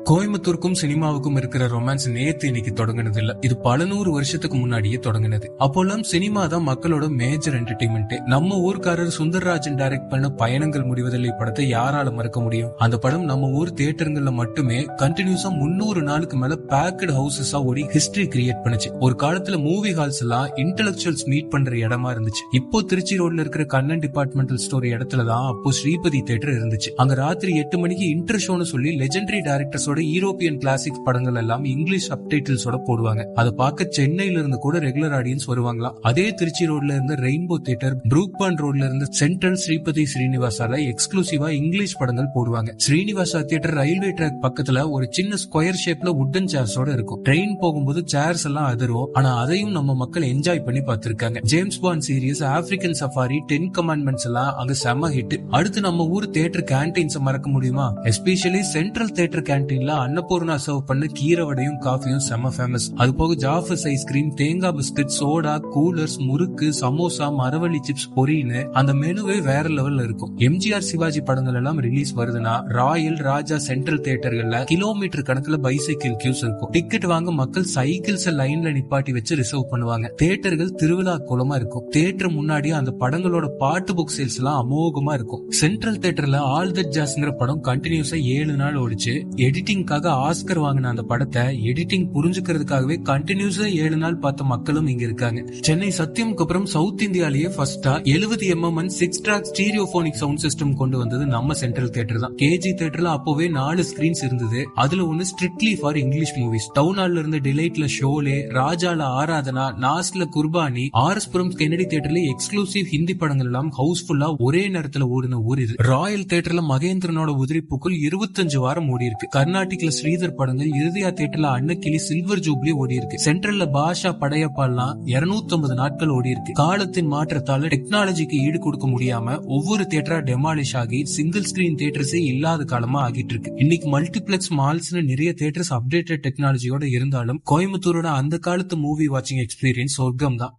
கோயம்புத்தூருக்கும் சினிமாவுக்கும் இருக்கிற ரொமான்ஸ் நேத்து இன்னைக்கு தொடங்கினது இல்ல. இது பல நூறு வருஷத்துக்கு முன்னாடியே தொடங்கினது. அப்போல்லாம் சினிமா தான் மக்களோட மேஜர் என்டர்டைன்மெண்ட். நம்ம ஊர்க்காரர் சுந்தர்ராஜன் டைரக்ட் பண்ண பயணங்கள் முடிவதில்லை படத்தை யாரால மறக்க முடியும்? அந்த படம் நம்ம ஊர் தியேட்டருங்கள்ல மட்டுமே கண்டினியூஸா 300 நாளுக்கு மேல பேக்கட் ஹவுசஸா ஓடி ஹிஸ்டரி கிரியேட் பண்ணுச்சு. ஒரு காலத்துல மூவி ஹால்ஸ் எல்லாம் இன்டெலக்சுவல்ஸ் மீட் பண்ற இடமா இருந்துச்சு. இப்போ திருச்சி ரோட்ல இருக்கிற கண்ணன் டிபார்ட்மெண்டல் ஸ்டோர் இடத்துலதான் அப்போ ஸ்ரீபதி தியேட்டர் இருந்துச்சு. அங்க ராத்திரி 8 மணிக்கு இன்டர் ஷோன்னு சொல்லி லெஜெண்டரி டைரக்டர்ஸோட யூரோப்பியன் கிளாசிக் படங்கள் எல்லாம் இங்கிலீஷ் சப்டைட்டில்ஸோட போடுவாங்க. அதை பார்க்க சென்னையில இருந்து கூட ரெகுலர் ஆடியன்ஸ் வருவாங்களாம். அதே திருச்சி ரோட்ல இருந்து ரெயின்போ தியேட்டர், ப்ரூக்பாண்ட் ரோட்ல இருந்து சென்ட்ரல் ஸ்ரீபதி ஸ்ரீனிவாசால எக்ஸ்க்ளூசிவா இங்கிலீஷ் படங்கள் போடுவாங்க. ஸ்ரீனிவாசா தியேட்டர் ரயில்வே ட்ராக் பக்கத்துல ஒரு சின்ன ஸ்கொயர் ஷேப்ல வுட்டன் சேர்ஸோட இருக்கும். ட்ரெயின் போகும்போது சேர்ஸ் எல்லாம் அதிரும். ஆனா அதையும் நம்ம மக்கள் என்ஜாய் பண்ணி பார்த்திருக்காங்க. James Bond series, African safari, 10 commandments எல்லாம் அங்க செம ஹிட். அடுத்து நம்ம ஊர் தியேட்டர் கேன்டீன்ஸ் மறக்க முடியுமா? எஸ்பெஷலி சென்ட்ரல் தியேட்டர் கேன்டீன்ல அன்னபூர்ணா சர்வ் பண்ண கீரை வடையும் காஃபியும் செம ஃபேமஸ். அது போக ஜாஃபர்ஸ் ஐஸ்கிரீம், தேங்காய் பிஸ்கட், சோடா, கூலர்ஸ், முறுக்கு, சமோசா, மரவள்ளி சிப்ஸ், பொரின்னு அந்த மெனுவே வேற லெவல்ல இருக்கும். எம்ஜிஆர் சிவாஜி படங்கள் எல்லாம் ரிலீஸ் வருதுன்னா ராயல், ராஜா, சென்ட்ரல் தியேட்டர்கள்ல கிலோமீட்டர் கணக்குல பைசைக்கிள் கியூஸ் இருக்கும். டிக்கெட் வாங்க மக்கள் சைக்கிள்ஸ் லைன்ல நிப்பாட்டி வச்சு ரிசர்வ் பண்ணுவாங்க. தியேட்டர்கள் திருவிழா கோலமா இருக்கும். தியேட்டர் முன்னாடி அந்த படங்களோட பாட்டு புக் சேல்ஸ் எல்லாம் அமோகமா இருக்கும். சென்ட்ரல் தியேட்டர்ல ஆல் தட் ஜாஸ்ங்கிற படம் கண்டினியூஸா 7 நாள் ஓடிச்சு. எடிட்டிங்காக ஆஸ்கர் வாங்கின அந்த படத்தை எடிட்டிங் புரிஞ்சுக்கிறதுக்காகவே கண்டினியூஸா 7 நாள் பார்த்த மக்களும் இங்க இருக்காங்க. சென்னை சத்தியம்க்கு அப்புறம் சவுத் இந்தியாலேயே ஃபர்ஸ்டா 70mm 6 track ஸ்டீரியோபோனிக் சவுண்ட் சிஸ்டம் கொண்டு வந்தது நம்ம சென்ட்ரல் தியேட்டர் தான். கேஜி தியேட்டர்ல அப்போவே 4 ஸ்கிரீன்ஸ் இருந்தது. அதுல ஒன்னு strictly for English movies. Town ஹால்ல இருந்து டிலைட்ல ஷோலே, ராஜால ஆராதனா, நாஸ்ல குர்பானி, ஆர்எஸ்புரம் கெனடி தியேட்டர்ல எக்ஸ்க்ளூசிவ் ஹிந்தி படங்கள் எல்லாம் ஹவுஸ்ஃபுல்லா ஒரே நேரத்துல ஓடின ஊர் இது. ராயல் தியேட்டர்ல மகேந்திரனோட உதிரிப்புக்குள் 25 வாரம் ஓடி இருக்கு. கர்நாடிக்ல ஸ்ரீதர் படங்கள், இருதயா தியேட்டர்ல அன்னக்கிளி, சில்வர் ஜூப்ளி ஓடி இருக்கு. சென்ட்ரல்ல பாஷா, படையப்பாலாம் 250 நாட்கள் ஓடி இருக்கு. காலத்தின் மாற்றத்தால டெக்னாலஜிக்கு ஈடு கொடுக்க முடியாம ஒவ்வொரு தியேட்டரா டெமாலிஷ் ஆகி சிங்கிள் ஸ்கிரீன் தியேட்டர்ஸே இல்லாத காலமா ஆகிட்டு இருக்கு. இன்னைக்கு மல்டிபிளெக்ஸ் மால்ஸ்னு நிறைய தியேட்டர்ஸ் அப்டேட்டட் டெக்னாலஜியோட இருந்தாலும் கோயம்புத்தூரோட அந்த காலத்து மூவி வாட்சிங் எக்ஸ்பீரியன்ஸ் சொர்க்கம் தான்.